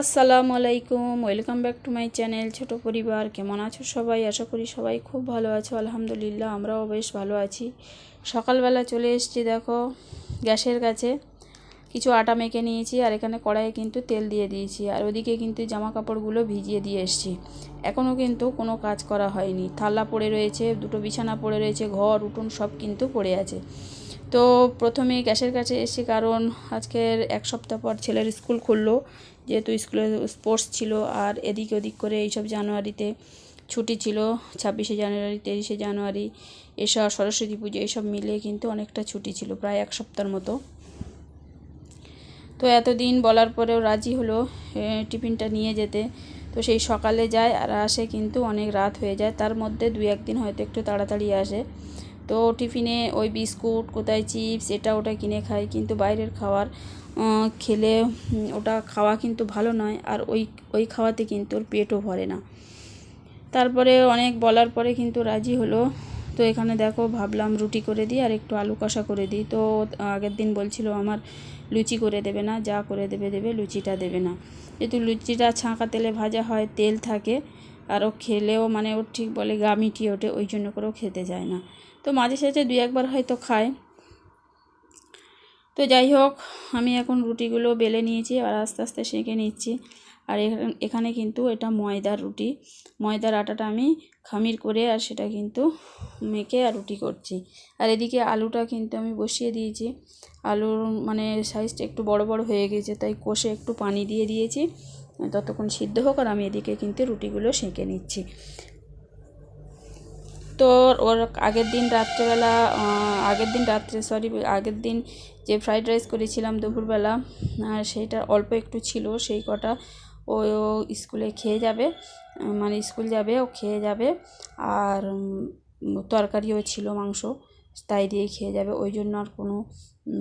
আসসালামু আলাইকুম, welcome back to my channel ছোট পরিবার। কেমন আছো সবাই? আশা করি সবাই খুব ভালো আছো। আলহামদুলিল্লাহ, আমরাও বেশ ভালো আছি। সকালবেলা চলে এসেছি, দেখো গ্যাসের কাছে কিছু আটা মেখে নিয়েছি, আর এখানে কড়াইয়ে কিন্তু তেল দিয়ে দিয়েছি, আর ওদিকে কিন্তু জামা কাপড়গুলো ভিজিয়ে দিয়ে এসেছি। এখনও কিন্তু কোনো কাজ করা হয়নি। থালা পড়ে রয়েছে, দুটো বিছানা পড়ে রয়েছে, ঘর উঠোন সব কিন্তু পড়ে আছে। তো প্রথমে গ্যাসের কাছে এসেছি, কারণ আজকের এক সপ্তাহ পর ছেলের স্কুল খুললো, যেহেতু স্কুলে স্পোর্টস ছিল, আর এদিক ওদিক করে এইসব জানুয়ারিতে ছুটি ছিল, 26শে জানুয়ারি 23শে জানুয়ারি এসব সরস্বতী পুজো এসব মিলিয়ে কিন্তু অনেকটা ছুটি ছিল, প্রায় এক সপ্তাহের মতো। তো এতদিন বলার পরেও রাজি হলো টিফিনটা নিয়ে যেতে। তো সেই সকালে যায় আর আসে কিন্তু অনেক রাত হয়ে যায়, তার মধ্যে 2-1 দিন হয়তো একটু তাড়াতাড়ি আসে। তো টিফিনে ওই বিস্কুট, কোথায় চিপস, এটা ওটা কিনে খাই, কিন্তু বাইরের খাবার খেলে ওটা খাওয়া কিন্তু ভালো নয়, আর ওই খাওয়াতে কিন্তু ওর পেটও ভরে না। তারপরে অনেক বলার পরে কিন্তু রাজি হলো। তো এখানে দেখো ভাবলাম রুটি করে দিই আর একটু আলু কষা করে দিই। তো আগের দিন বলছিল আমার লুচি করে দেবে না, যা করে দেবে, লুচিটা দেবে না, যেহেতু লুচিটা ছাঁকা তেলে ভাজা হয়, তেল থাকে, আর ও খেলেও মানে ওর ঠিক বলে গা মিটিয়ে ওঠে, ওই জন্য করেও খেতে যায় না। তো মাঝে সাঝে 2-1 বার হয়তো খায়। তো যাই হোক, আমি এখন রুটিগুলো বেলে নিয়েছি আর আস্তে আস্তে সেঁকে নিচ্ছি। আর এখানে কিন্তু এটা ময়দার রুটি, ময়দার আটাটা আমি খামির করে আর সেটা কিন্তু মেখে আর রুটি করছি। আর এদিকে আলুটা কিন্তু আমি বসিয়ে দিয়েছি। আলুর মানে সাইজটা একটু বড় বড় হয়ে গেছে, তাই কষে একটু পানি দিয়ে দিয়েছি, ততক্ষণ সিদ্ধ হোক, আর আমি এদিকে কিন্তু রুটিগুলো সেঁকে নিচ্ছি। তো ওর আগের দিন যে ফ্রাইড রাইস করেছিলাম দুপুরবেলা, সেইটা অল্প একটু ছিল, সেই কটা ও স্কুলে খেয়ে যাবে, মানে স্কুল যাবে, ও খেয়ে যাবে। আর তরকারিও ছিল, মাংস, তাই দিয়ে খেয়ে যাবে, ওই জন্য আর কোনো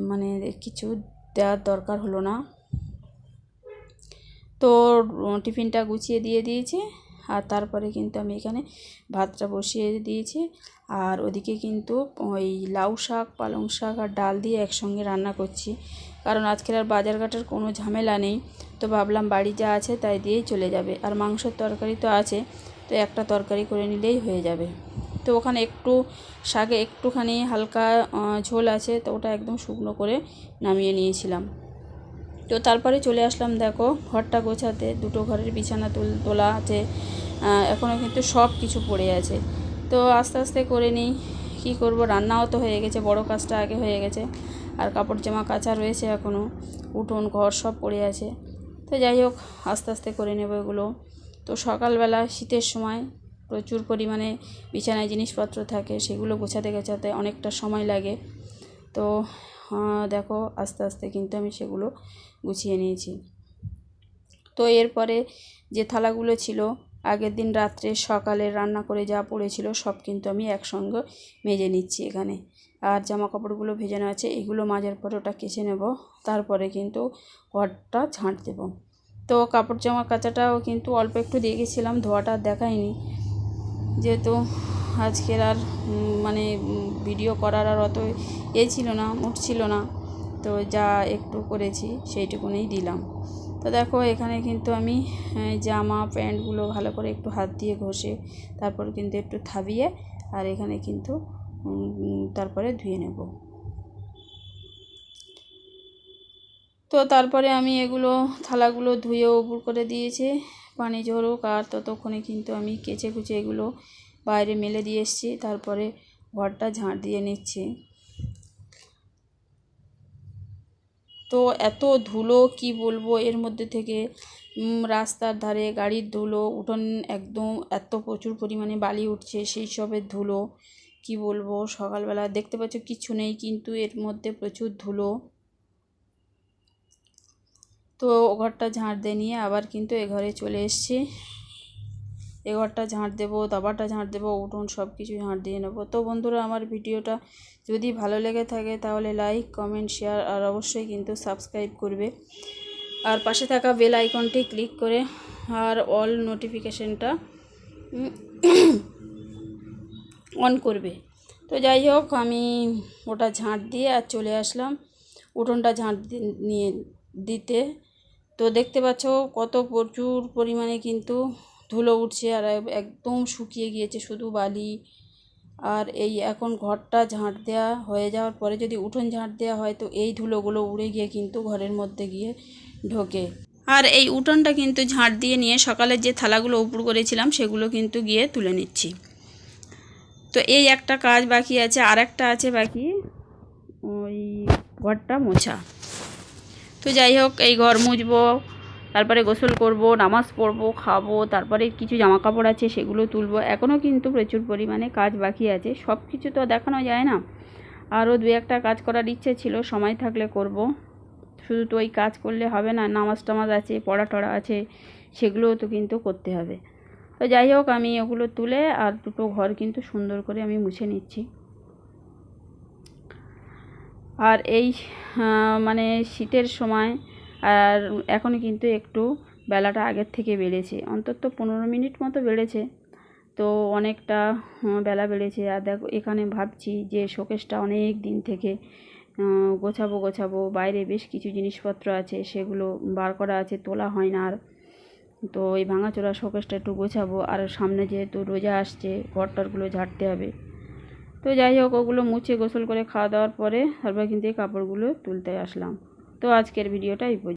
মানে কিছু দেওয়ার দরকার হলো না। তো টিফিনটা গুছিয়ে দিয়ে দিয়েছি, আর তারপরে কিন্তু আমি এখানে ভাতটা বসিয়ে দিয়েছি। আর ওদিকে কিন্তু ওই লাউ শাক, পালং শাক আর ডাল দিয়ে একসঙ্গে রান্না করছি, কারণ আজকের আর বাজার ঘাটের কোনো ঝামেলা নেই। তো ভাবলাম বাড়ি যা আছে তাই দিয়েই চলে যাবে, আর মাংসের তরকারি তো আছে, তো একটা তরকারি করে নিলেই হয়ে যাবে। তো ওখানে একটু শাকে একটুখানি হালকা ঝোল আছে, তো ওটা একদম শুকনো করে নামিয়ে নিয়েছিলাম। তো তারপরে চলে আসলাম, দেখো ঘরটা গোছাতে। দুটো ঘরের বিছানা তোলা আছে, এখনও কিন্তু সব কিছু পড়ে আছে। তো আস্তে আস্তে করে নিই, কী করব, রান্নাও তো হয়ে গেছে, বড় কাজটা আগে হয়ে গেছে, আর কাপড় জামা কাচা রয়েছে এখনও, উঠোন ঘর সব পড়ে আছে। তো যাই হোক, আস্তে আস্তে করে নেব এগুলো। তো সকালবেলা শীতের সময় প্রচুর পরিমাণে বিছানায় জিনিসপত্র থাকে, সেগুলো গোছাতে গোছাতে অনেকটা সময় লাগে। তো দেখো আস্তে আস্তে কিন্তু আমি সেগুলো গুছিয়ে নিয়েছি। তো এরপরে যে থালাগুলো ছিল আগের দিন রাত্রে সকালে রান্না করে যা পড়েছিল, সব কিন্তু আমি একসঙ্গে মেজে নিচ্ছি এখানে। আর জামা কাপড়গুলো ভেজানো আছে, এগুলো মাজার পরে ওটা কেচে নেব, তারপরে কিন্তু ঘরটা ঝাঁট দেব। তো কাপড় জামা কাচাটাও কিন্তু অল্প একটু দিয়ে গেছিলাম, ধোয়াটা দেখায়নি, যেহেতু আজকের আর মানে ভিডিও করার আর অত ছিল না, মুড ছিল না, তো যা একটু করেছি সেইটুকুনেই দিলাম। তো দেখো এখানে কিন্তু আমি জামা প্যান্টগুলো ভালো করে একটু হাত দিয়ে ঘষে তারপর কিন্তু একটু থাবিয়ে, আর এখানে কিন্তু তারপরে ধুয়ে নেব। তো তারপরে আমি এগুলো থালাগুলো ধুয়ে উপর করে দিয়েছি, পানি ঝরুক, আর ততক্ষণে কিন্তু আমি কেচে কুচে এগুলো বাইরে মেলে দিয়ে এসেছি, তারপরে ঘরটা ঝাঁট দিয়ে নিচ্ছি। তো এত ধুলো কি বলবো, এর মধ্যে থেকে রাস্তার ধারে গাড়ির ধুলো, উঠোন একদম এত প্রচুর পরিমাণে বালি উঠছে, সেই সবের ধুলো কি বলবো। সকালবেলা দেখতে পাচ্ছ কিছু নেই, কিন্তু এর মধ্যে প্রচুর ধুলো। তো ঘরটা ঝাঁট দিয়ে নিয়ে আবার কিন্তু এ ঘরে চলে এসেছি, এ ঘরটা ঝাঁট দেবো, দাবাটা ঝাঁট দেবো, উঠোন সব কিছু ঝাঁট দিয়ে নেবো। তো বন্ধুরা, আমার ভিডিওটা যদি ভালো লেগে থাকে তাহলে লাইক, কমেন্ট, শেয়ার আর অবশ্যই কিন্তু সাবস্ক্রাইব করবে, আর পাশে থাকা বেল আইকনটি ক্লিক করে আর অল নোটিফিকেশনটা অন করবে। তো যাই হোক, আমি ওটা ঝাঁট দিয়ে আর চলে আসলাম উঠোনটা ঝাঁট নিয়ে দিতে। তো দেখতে পাচ্ছ কত প্রচুর পরিমাণে কিন্তু ধুলো উঠছে, আর একদম শুকিয়ে গিয়েছে শুধু বালি। আর এই এখন ঘরটা ঝাঁট দেওয়া হয়ে যাওয়ার পরে যদি উঠোন ঝাঁট দেওয়া হয় তো এই ধুলোগুলো উড়ে গিয়ে কিন্তু ঘরের মধ্যে গিয়ে ঢোকে। আর এই উঠোনটা কিন্তু ঝাঁট দিয়ে নিয়ে সকালের যে থালাগুলো উপর করেছিলাম সেগুলো কিন্তু গিয়ে তুলে নিচ্ছি। তো এই একটা কাজ বাকি আছে, আর একটা আছে বাকি ওই ঘরটা মোছা। তো যাই হোক, এই ঘর মুছবো, তারপরে গোসল করব, নামাজ পড়বো, খাবো, তারপরে কিছু জামা কাপড় আছে সেগুলো তুলবো। এখনও কিন্তু প্রচুর পরিমাণে কাজ বাকি আছে, সব কিছু তো দেখানো যায় না। আরও দু একটা কাজ করার ইচ্ছে ছিল, সময় থাকলে করব। শুধু তো ওই কাজ করলে হবে না, নামাজ টামাজ আছে, পড়া টড়া আছে, সেগুলোও তো কিন্তু করতে হবে। তো যাই হোক, আমি ওগুলো তুলে আর দুটো ঘর কিন্তু সুন্দর করে আমি মুছে নিচ্ছি। আর এই মানে শীতের সময়, আর এখন কিন্তু একটু বেলাটা আগের থেকে বেড়েছে, অন্তত 15 মিনিট মতো বেড়েছে। তো অনেকটা বেলা বেড়েছে। আর দেখো এখানে ভাবছি যে শোকেসটা অনেক দিন থেকে গোছাবো, বাইরে বেশ কিছু জিনিসপত্র আছে সেগুলো বার করা আছে, তোলা হয় না আর। তো এই ভাঙাচোরা শোকেসটা একটু গোছাবো, আর সামনে যেহেতু রোজা আসছে ঘরটরগুলো ঝাড়তে হবে। তো যাই হোক, ওগুলো মুছে গোসল করে খাওয়া দাওয়ার পরে তারপর কিন্তু এই কাপড়গুলো তুলতে আসলাম। তো আজকের ভিডিওটা এই পর্যন্ত।